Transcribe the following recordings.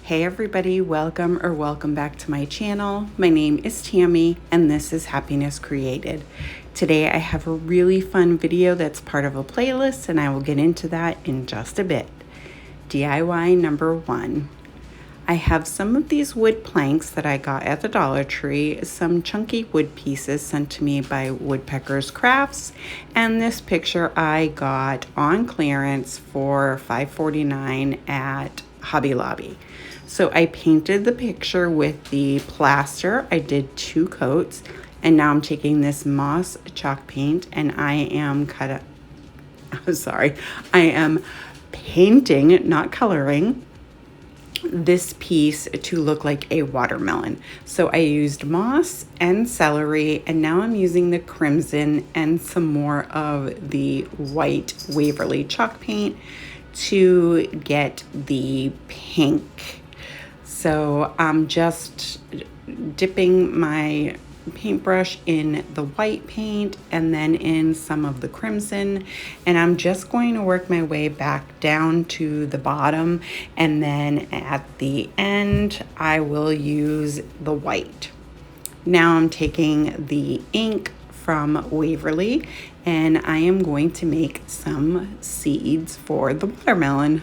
Hey everybody, welcome back to my channel. My name is Tammy and this is Happiness Created. Today I have a really fun video that's part of a playlist and I will get into that in just a bit. DIY number 1. I have some of these wood planks that I got at the Dollar Tree, some chunky wood pieces sent to me by Woodpecker's Crafts, and this picture I got on clearance for $5.49 at Hobby Lobby. So I painted the picture with the plaster. I did 2 coats, and now I'm taking this moss chalk paint and I am painting, not coloring, this piece to look like a watermelon. So I used moss and celery, and now I'm using the crimson and some more of the white Waverly chalk paint to get the pink. So I'm just dipping my paintbrush in the white paint and then in some of the crimson, and I'm just going to work my way back down to the bottom, and then at the end I will use the white. Now I'm taking the ink from Waverly and I am going to make some seeds for the watermelon.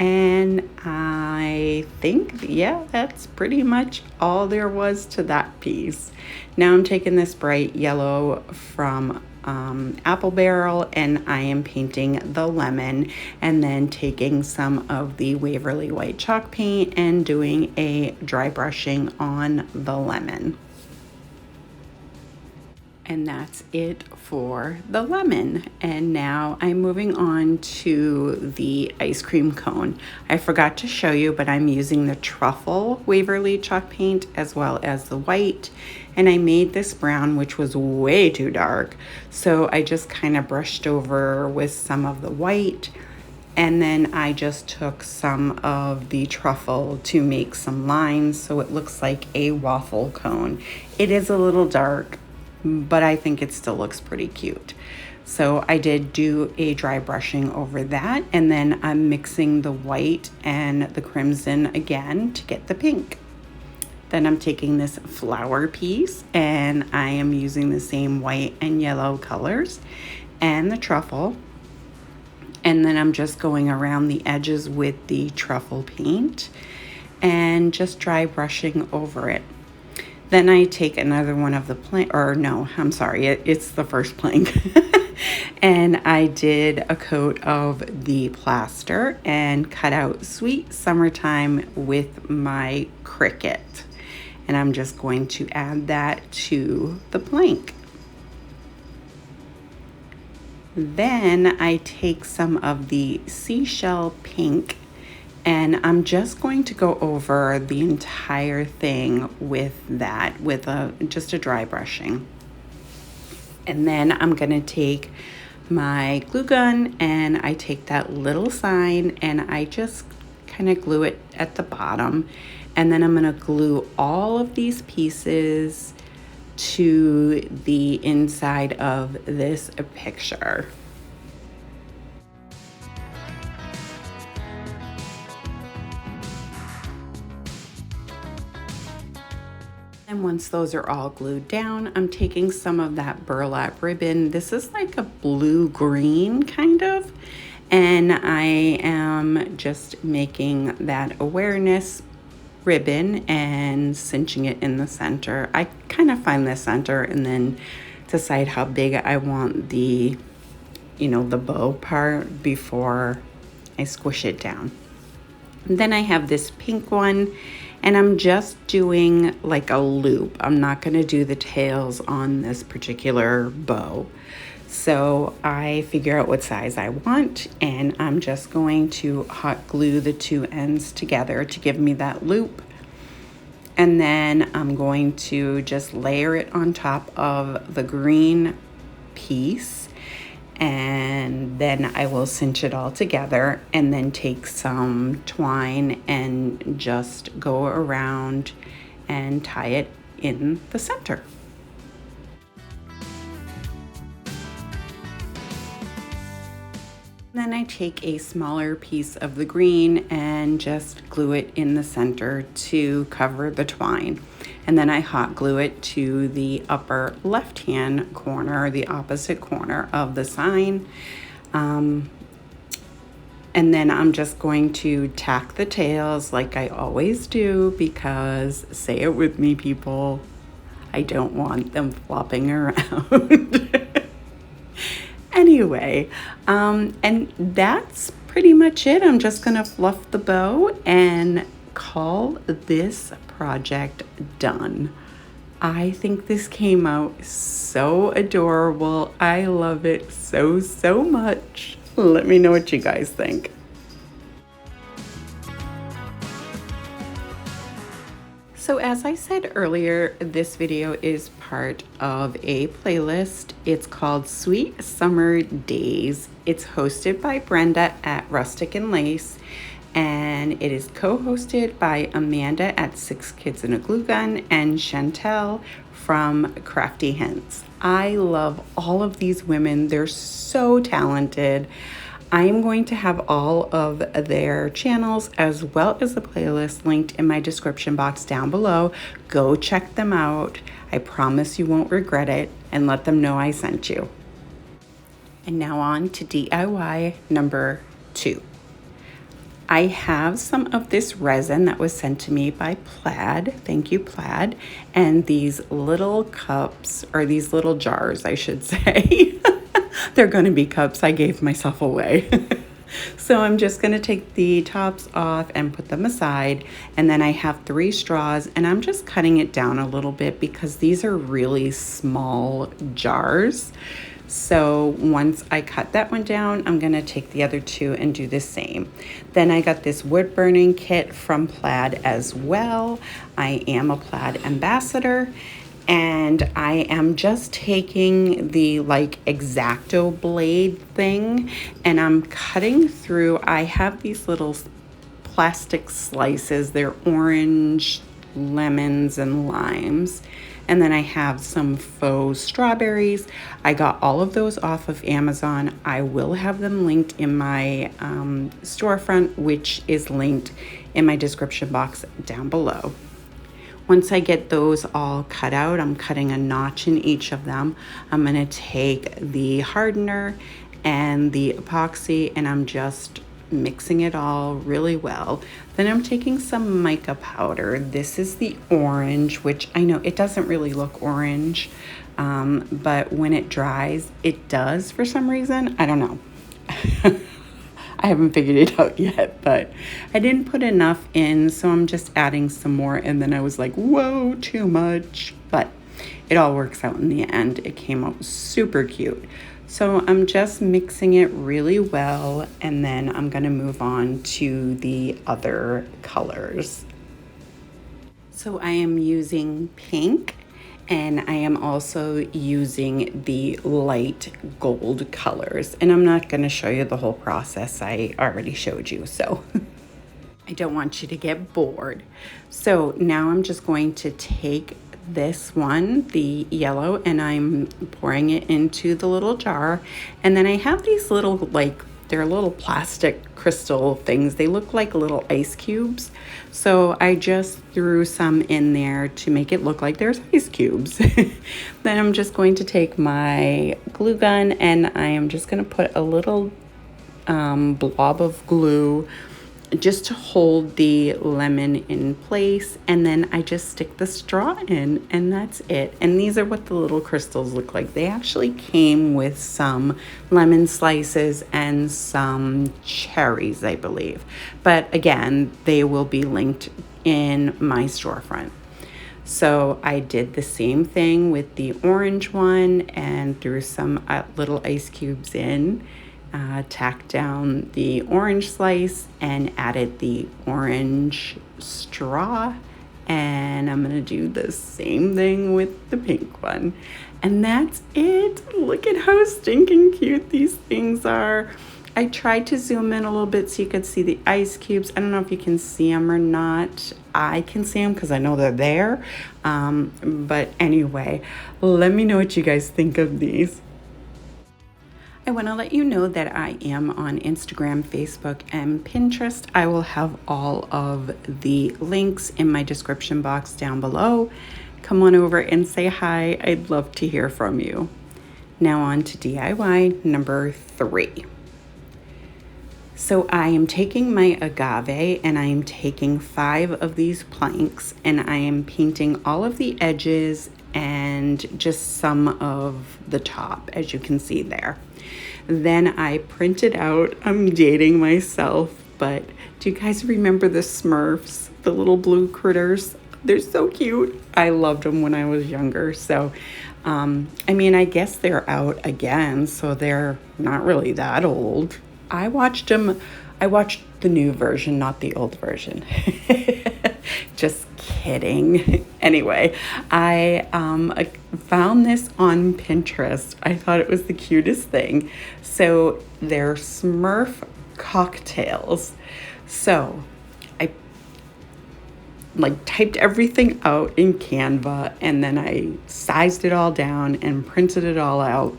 And I think, yeah, that's pretty much all there was to that piece. Now I'm taking this bright yellow from Apple Barrel and I am painting the lemon, and then taking some of the Waverly white chalk paint and doing a dry brushing on the lemon. And that's it for the lemon. And now I'm moving on to the ice cream cone. I forgot to show you, but I'm using the truffle Waverly chalk paint as well as the white. And I made this brown, which was way too dark. So I just kind of brushed over with some of the white. And then I just took some of the truffle to make some lines so it looks like a waffle cone. It is a little dark, but I think it still looks pretty cute. So I did do a dry brushing over that, and then I'm mixing the white and the crimson again to get the pink. Then I'm taking this flower piece and I am using the same white and yellow colors and the truffle. And then I'm just going around the edges with the truffle paint and just dry brushing over it. Then I take another one of the plank, or no, I'm sorry, it's the first plank. And I did a coat of the plaster and cut out Sweet Summertime with my Cricut. And I'm just going to add that to the plank. Then I take some of the seashell pink and I'm just going to go over the entire thing with that, with just a dry brushing. And then I'm gonna take my glue gun and I take that little sign and I just kind of glue it at the bottom. And then I'm gonna glue all of these pieces to the inside of this picture. And once those are all glued down, I'm taking some of that burlap ribbon. This is like a blue-green kind of, and I am just making that awareness ribbon and cinching it in the center. I kind of find the center and then decide how big I want the, the bow part before I squish it down. And then I have this pink one, and I'm just doing like a loop. I'm not going to do the tails on this particular bow. So I figure out what size I want, and I'm just going to hot glue the 2 ends together to give me that loop. And then I'm going to just layer it on top of the green piece. And then I will cinch it all together and then take some twine and just go around and tie it in the center. Then I take a smaller piece of the green and just glue it in the center to cover the twine. And then I hot glue it to the upper left-hand corner, the opposite corner of the sign. And then I'm just going to tack the tails like I always do, because, say it with me, people, I don't want them flopping around. Anyway, and that's pretty much it. I'm just gonna fluff the bow and call this project done. I think this came out so adorable. I love it so, so much. Let me know what you guys think. So as I said earlier, this video is part of a playlist. It's called Sweet Summer Days. It's hosted by Brenda at Rustic and Lace, and it is co-hosted by Amanda at 6 Kids and a Glue Gun and Chantel from Crafty Hints. I love all of these women. They're so talented. I am going to have all of their channels as well as the playlist linked in my description box down below. Go check them out. I promise you won't regret it, and let them know I sent you. And now on to DIY number 2. I have some of this resin that was sent to me by Plaid. Thank you, Plaid. And these little cups, or these little jars, I should say. They're gonna be cups. I gave myself away. So I'm just gonna take the tops off and put them aside. And then I have 3 straws, and I'm just cutting it down a little bit because these are really small jars. So once I cut that one down, I'm gonna take the other 2 and do the same. Then I got this wood burning kit from Plaid as well. I am a Plaid ambassador. And I am just taking the like X-Acto blade thing, and I'm cutting through. I have these little plastic slices. They're orange, lemons, and limes. And then I have some faux strawberries. I got all of those off of Amazon. I will have them linked in my storefront, which is linked in my description box down below. Once I get those all cut out, I'm cutting a notch in each of them. I'm gonna take the hardener and the epoxy, and I'm just mixing it all really well. Then I'm taking some mica powder. This is the orange, which I know it doesn't really look orange, but when it dries, it does for some reason. I don't know. I haven't figured it out yet, but I didn't put enough in, so I'm just adding some more, and then I was like, whoa, too much. But it all works out in the end. It came out super cute. So I'm just mixing it really well, and then I'm gonna move on to the other colors. So I am using pink, and I am also using the light gold colors. And I'm not gonna show you the whole process. I already showed you, so I don't want you to get bored. So now I'm just going to take this one, the yellow, and I'm pouring it into the little jar. And then I have these little, like, they're little plastic crystal things. They look like little ice cubes. So I just threw some in there to make it look like there's ice cubes. Then I'm just going to take my glue gun, and I am just gonna put a little blob of glue just to hold the lemon in place, and then I just stick the straw in, and that's it. And these are what the little crystals look like. They actually came with some lemon slices and some cherries, I believe. But again, they will be linked in my storefront. So I did the same thing with the orange one and threw some little ice cubes in. Tacked down the orange slice and added the orange straw, and I'm gonna do the same thing with the pink one, and that's it. Look at how stinking cute these things are. I tried to zoom in a little bit so you could see the ice cubes. I don't know if you can see them or not. I can see them because I know they're there, but anyway, let me know what you guys think of these. I want to let you know that I am on Instagram, Facebook, and Pinterest. I will have all of the links in my description box down below. Come on over and say hi. I'd love to hear from you. Now on to DIY number 3. So I am taking my agave and I am taking 5 of these planks and I am painting all of the edges and just some of the top, as you can see there. Then I printed out, I'm dating myself, but do you guys remember the Smurfs, the little blue critters? They're so cute. I loved them when I was younger. So, I mean, I guess they're out again, so they're not really that old. I watched the new version, not the old version. Just kidding. Anyway, I found this on Pinterest. I thought it was the cutest thing. So they're Smurf cocktails. So I typed everything out in Canva and then I sized it all down and printed it all out.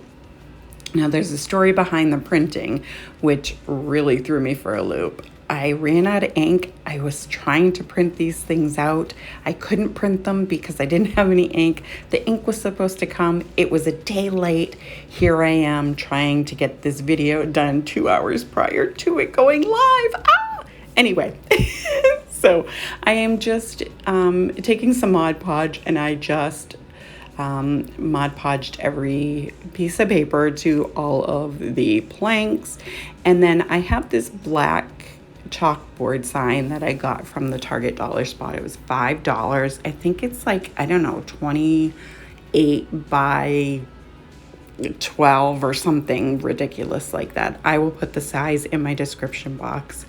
Now there's a story behind the printing, which really threw me for a loop. I ran out of ink. I was trying to print these things out. I couldn't print them because I didn't have any ink. The ink was supposed to come. It was a day late. Here I am trying to get this video done 2 hours prior to it going live. Anyway, so I am just taking some Mod Podge and I just Mod Podged every piece of paper to all of the planks. And then I have this black chalkboard sign that I got from the Target dollar spot. It was $5. I think it's like, I don't know, 28 by 12 or something ridiculous like that. I will put the size in my description box,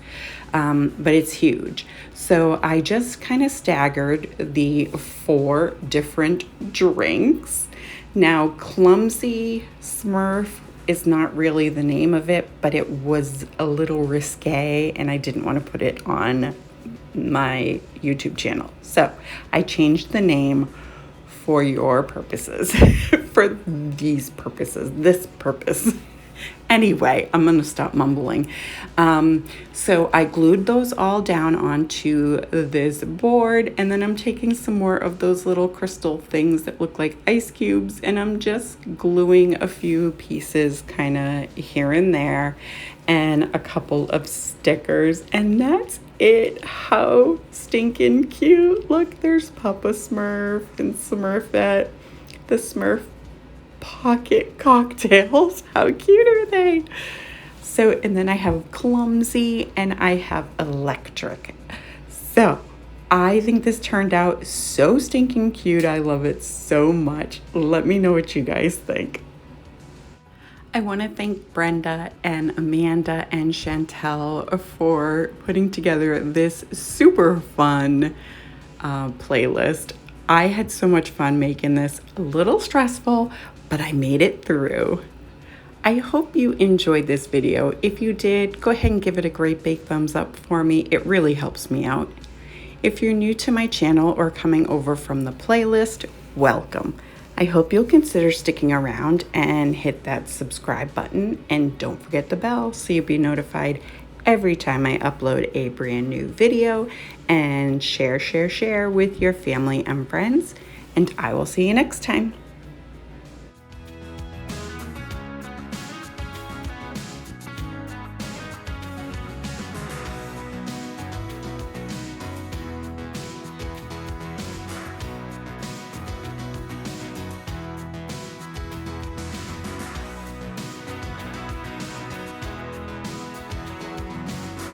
but it's huge. So I just kind of staggered the 4 different drinks. Now, Clumsy Smurf is not really the name of it, but it was a little risque and I didn't want to put it on my YouTube channel. So I changed the name for your purposes, for these purposes, this purpose. Anyway, I'm going to stop mumbling. So I glued those all down onto this board, and then I'm taking some more of those little crystal things that look like ice cubes, and I'm just gluing a few pieces kind of here and there, and a couple of stickers, and that's it. How stinking cute. Look, there's Papa Smurf and Smurfette, the Smurf pocket cocktails. How cute are they? So, and then I have Clumsy and I have Electric. So I think this turned out so stinking cute. I love it so much. Let me know what you guys think. I want to thank Brenda and Amanda and Chantel for putting together this super fun playlist. I had so much fun making this, a little stressful, but I made it through. I hope you enjoyed this video. If you did, go ahead and give it a great big thumbs up for me. It really helps me out. If you're new to my channel or coming over from the playlist, welcome. I hope you'll consider sticking around and hit that subscribe button, and don't forget the bell so you'll be notified every time I upload a brand new video, and share with your family and friends, and I will see you next time.